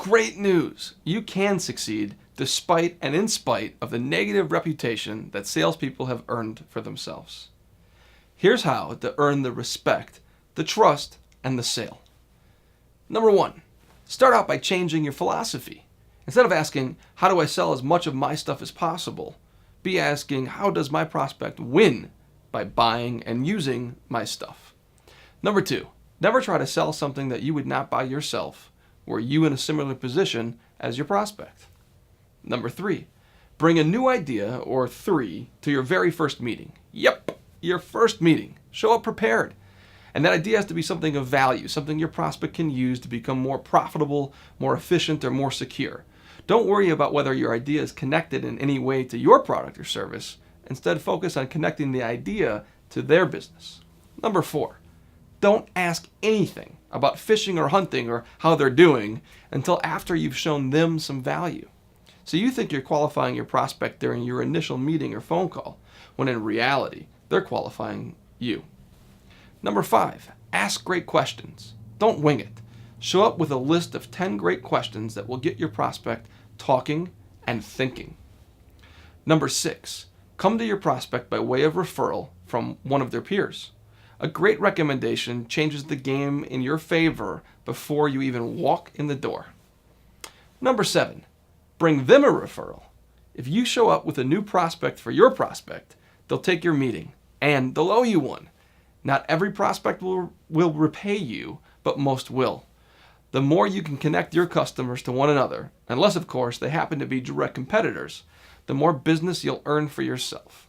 Great news! You can succeed despite and in spite of the negative reputation that salespeople have earned for themselves. Here's how to earn the respect, the trust, and the sale. Number 1, start out by changing your philosophy. Instead of asking, how do I sell as much of my stuff as possible? Be asking, how does my prospect win by buying and using my stuff? Number 2, never try to sell something that you would not buy yourself, were you in a similar position as your prospect. Number 3, bring a new idea or 3 to your very first meeting. Yep, your first meeting. Show up prepared. And that idea has to be something of value, something your prospect can use to become more profitable, more efficient, or more secure. Don't worry about whether your idea is connected in any way to your product or service. Instead, focus on connecting the idea to their business. Number 4, don't ask anything about fishing or hunting or how they're doing until after you've shown them some value. So you think you're qualifying your prospect during your initial meeting or phone call, when in reality, they're qualifying you. Number 5, ask great questions. Don't wing it. Show up with a list of 10 great questions that will get your prospect talking and thinking. Number 6, come to your prospect by way of referral from one of their peers. A great recommendation changes the game in your favor before you even walk in the door. Number 7, bring them a referral. If you show up with a new prospect for your prospect, they'll take your meeting and they'll owe you one. Not every prospect will repay you, but most will. The more you can connect your customers to one another, unless of course they happen to be direct competitors, the more business you'll earn for yourself.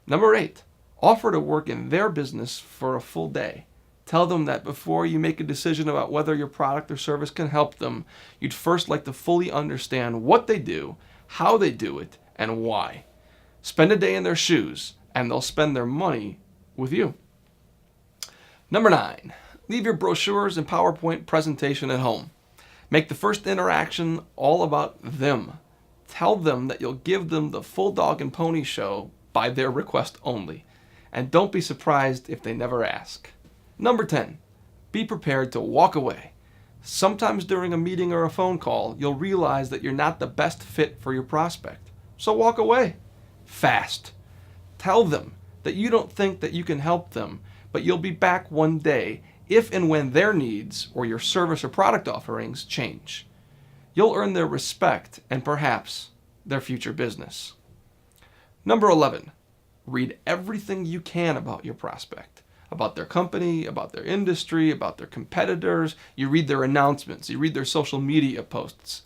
Number 8, offer to work in their business for a full day. Tell them that before you make a decision about whether your product or service can help them, you'd first like to fully understand what they do, how they do it, and why. Spend a day in their shoes, and they'll spend their money with you. Number 9, leave your brochures and PowerPoint presentation at home. Make the first interaction all about them. Tell them that you'll give them the full dog and pony show by their request only. And don't be surprised if they never ask. Number 10, be prepared to walk away. Sometimes during a meeting or a phone call, you'll realize that you're not the best fit for your prospect. So walk away. Fast. Tell them that you don't think that you can help them, but you'll be back one day if and when their needs or your service or product offerings change. You'll earn their respect and perhaps their future business. Number 11, read everything you can about your prospect, about their company, about their industry, about their competitors. You read their announcements, you read their social media posts,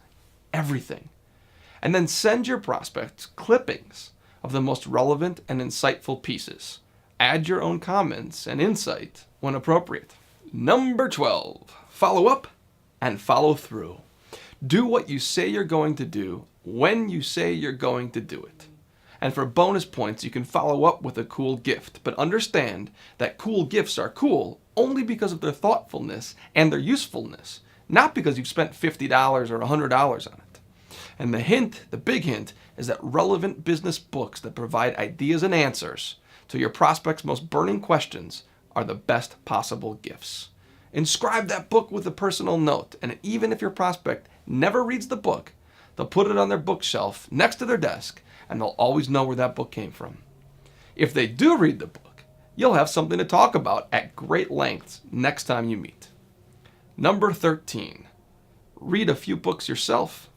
everything. And then send your prospects clippings of the most relevant and insightful pieces. Add your own comments and insight when appropriate. Number 12, follow up and follow through. Do what you say you're going to do when you say you're going to do it. And for bonus points, you can follow up with a cool gift. But understand that cool gifts are cool only because of their thoughtfulness and their usefulness, not because you've spent $50 or $100 on it. And the hint, the big hint, is that relevant business books that provide ideas and answers to your prospect's most burning questions are the best possible gifts. Inscribe that book with a personal note, and even if your prospect never reads the book, they'll put it on their bookshelf next to their desk, and they'll always know where that book came from. If they do read the book, you'll have something to talk about at great lengths next time you meet. Number 13, read a few books yourself.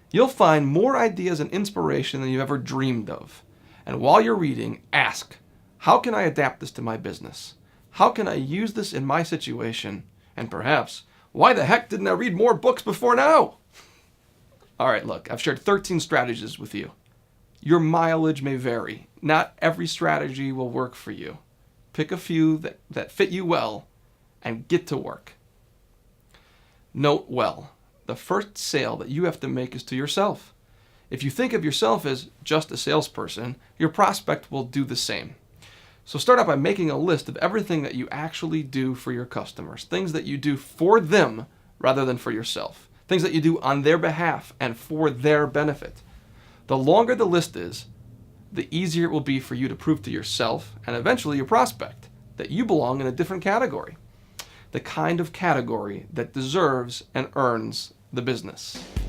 You'll find more ideas and inspiration than you ever dreamed of. And while you're reading, ask, how can I adapt this to my business? How can I use this in my situation? And perhaps, why the heck didn't I read more books before now? All right, look, I've shared 13 strategies with you. Your mileage may vary. Not every strategy will work for you. Pick a few that fit you well and get to work. Note well, the first sale that you have to make is to yourself. If you think of yourself as just a salesperson, your prospect will do the same. So start out by making a list of everything that you actually do for your customers, things that you do for them rather than for yourself, things that you do on their behalf and for their benefit. The longer the list is, the easier it will be for you to prove to yourself and eventually your prospect that you belong in a different category, the kind of category that deserves and earns the business.